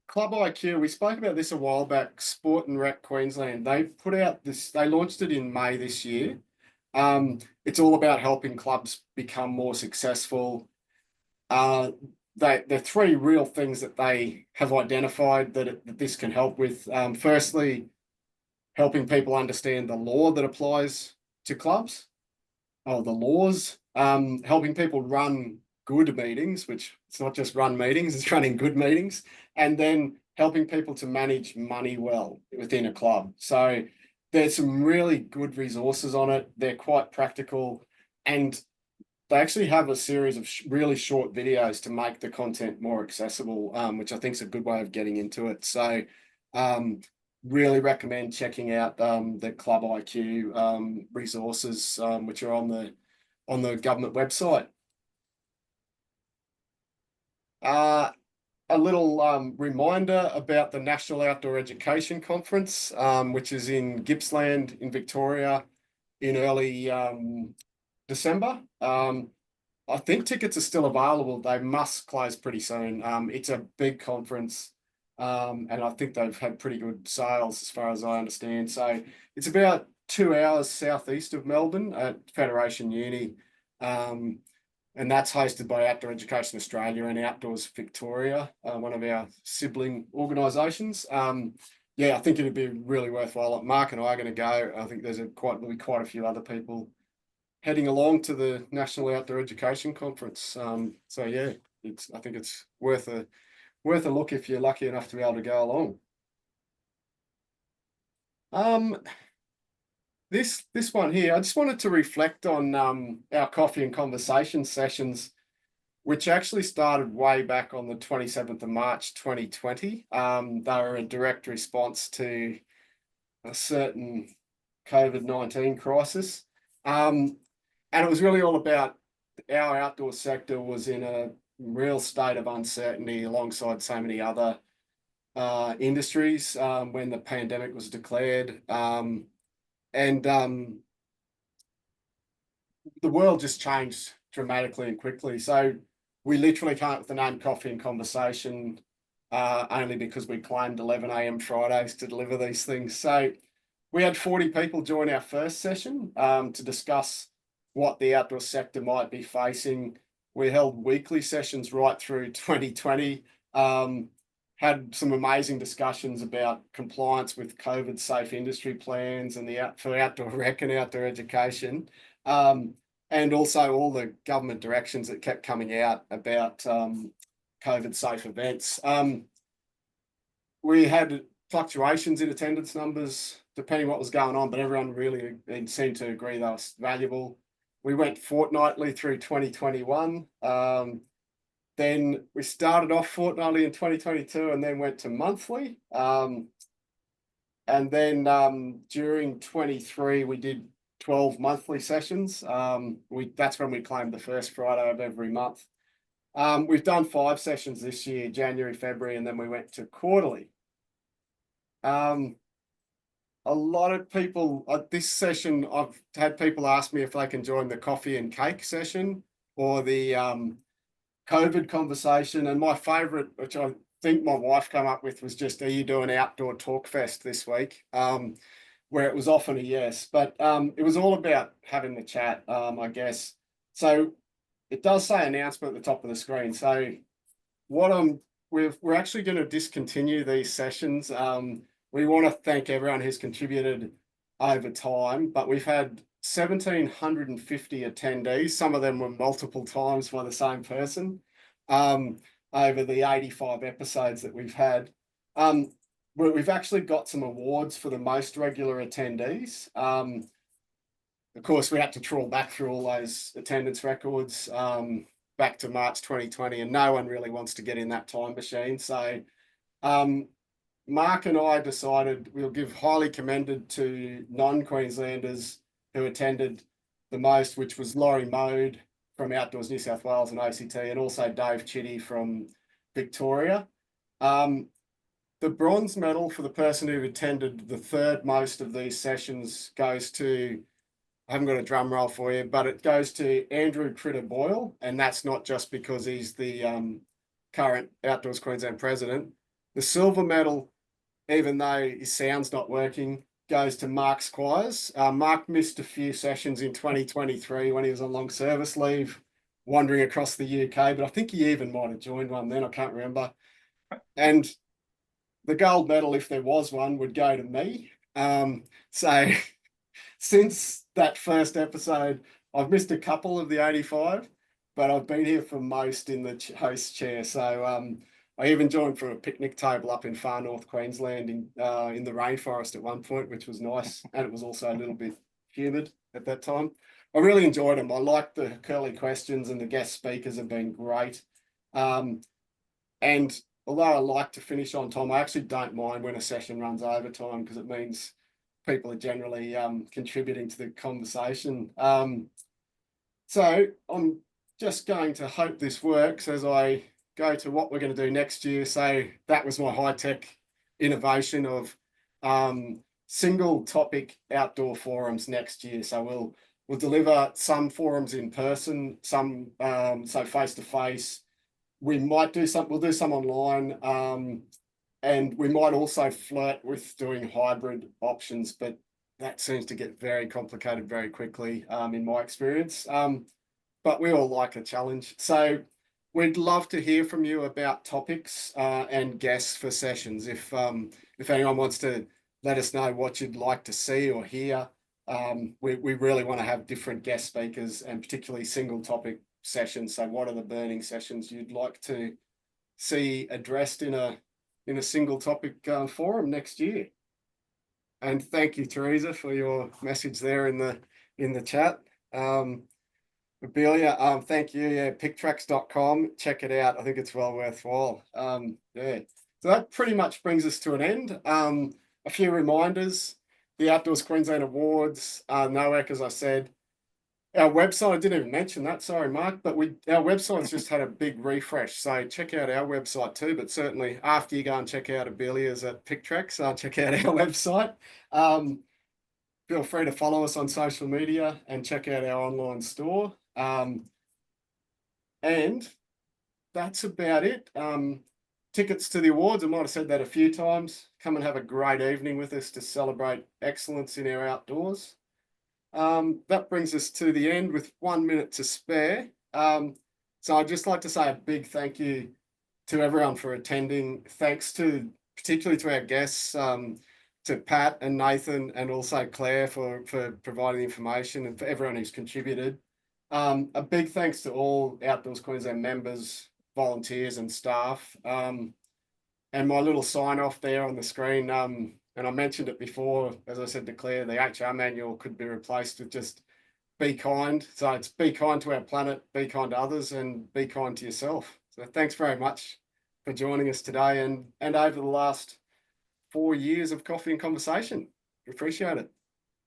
ClubIQ, we spoke about this a while back, Sport and Rec Queensland. They put out this, they launched it in May this year. It's all about helping clubs become more successful. There are 3 real things that they have identified that this can help with. Firstly, helping people understand the law that applies to clubs, or the laws, helping people run good meetings, which it's not just run meetings, it's running good meetings, and then helping people to manage money well within a club. So there's some really good resources on it. They're quite practical, and they actually have a series of really short videos to make the content more accessible, which I think is a good way of getting into it. So really recommend checking out the ClubIQ resources, which are on the government website. A little reminder about the National Outdoor Education Conference, which is in Gippsland in Victoria in early December. I think tickets are still available. They must close pretty soon. It's a big conference, and I think they've had pretty good sales as far as I understand. So it's about 2 hours southeast of Melbourne at Federation Uni. And that's hosted by Outdoor Education Australia and Outdoors Victoria, one of our sibling organisations. Yeah, I think it'd be really worthwhile. Mark and I are going to go. I think there's quite a few other people heading along to the National Outdoor Education Conference. So yeah, I think it's worth a look if you're lucky enough to be able to go along. This one here, I just wanted to reflect on our coffee and conversation sessions, which actually started way back on the 27th of March 2020. They were a direct response to a certain COVID-19 crisis. And it was really all about our outdoor sector was in a real state of uncertainty alongside so many other industries when the pandemic was declared. And the world just changed dramatically and quickly. So we literally came up with the name Coffee and Conversation only because we claimed 11 a.m. Fridays to deliver these things. So we had 40 people join our first session to discuss what the outdoor sector might be facing, We held weekly sessions right through 2020. Had some amazing discussions about compliance with COVID safe industry plans and for outdoor rec and outdoor education. And also all the government directions that kept coming out about COVID safe events. We had fluctuations in attendance numbers depending what was going on, but everyone really seemed to agree they were valuable. We went fortnightly through 2021. Then we started off fortnightly in 2022 and then went to monthly. And then during 23, we did 12 monthly sessions. That's when we claimed the first Friday of every month. We've done 5 sessions this year, January, February, and then we went to quarterly. A lot of people, this session, I've had people ask me if they can join the coffee and cake session or the COVID conversation. And my favorite, which I think my wife came up with, was just, are you doing Outdoor Talk Fest this week? Where it was often a yes, but it was all about having the chat, I guess. So it does say announcement at the top of the screen. So we're actually going to discontinue these sessions. We want to thank everyone who's contributed over time, but we've had 1,750 attendees. Some of them were multiple times by the same person over the 85 episodes that we've had. We've actually got some awards for the most regular attendees. Of course, we had to trawl back through all those attendance records back to March 2020, and no one really wants to get in that time machine. So Mark and I decided we'll give highly commended to non-Queenslanders who attended the most, which was Laurie Mode from Outdoors New South Wales and ACT, and also Dave Chitty from Victoria. The bronze medal for the person who attended the third most of these sessions goes to, I haven't got a drum roll for you, but it goes to Andrew Critter Boyle, and that's not just because he's the current Outdoors Queensland president. The silver medal, even though his sound's not working, goes to Mark Squires. Mark missed a few sessions in 2023 when he was on long service leave, wandering across the UK, but I think he even might have joined one then, I can't remember. And the gold medal, if there was one, would go to me. So since that first episode, I've missed a couple of the 85, but I've been here for most in the host chair. So I even joined from a picnic table up in far north Queensland in the rainforest at one point, which was nice. And it was also a little bit humid at that time. I really enjoyed them. I liked the curly questions, and the guest speakers have been great. And although I like to finish on time, I actually don't mind when a session runs over time, because it means people are generally contributing to the conversation. So I'm just going to hope this works as I go to what we're going to do next year. So that was my high-tech innovation of single topic outdoor forums next year. So we'll deliver some forums in person, some so face-to-face. We might do some, we'll do some online, and we might also flirt with doing hybrid options, but that seems to get very complicated very quickly in my experience. But we all like a challenge. So we'd love to hear from you about topics and guests for sessions. If anyone wants to let us know what you'd like to see or hear, we really want to have different guest speakers, and particularly single topic sessions. So what are the burning sessions you'd like to see addressed in a single topic forum next year? And thank you, Teresa, for your message there in the chat. Abelia, thank you. Yeah, picktracks.com. Check it out. I think it's well worthwhile. Yeah. So that pretty much brings us to an end. A few reminders: the Outdoors Queensland Awards, NOAC, as I said. Our website, I didn't even mention that, sorry, Mark, but our website's just had a big refresh. So check out our website too, but certainly after you go and check out Abelia's at PickTracks, check out our website. Feel free to follow us on social media and check out our online store. And that's about it. Tickets to the awards, I might have said that a few times. Come and have a great evening with us to celebrate excellence in our outdoors. That brings us to the end with 1 minute to spare. So So I'd just like to say a big thank you to everyone for attending. Thanks to particularly to our guests, to Pat and Nathan, and also Claire for providing the information, and for everyone who's contributed. A big thanks to all Outdoors Queensland members, volunteers and staff. And my little sign off there on the screen, and I mentioned it before, as I said to Claire, the HR manual could be replaced with just be kind. So it's be kind to our planet, be kind to others, and be kind to yourself. So thanks very much for joining us today and over the last 4 years of coffee and conversation. Appreciate it.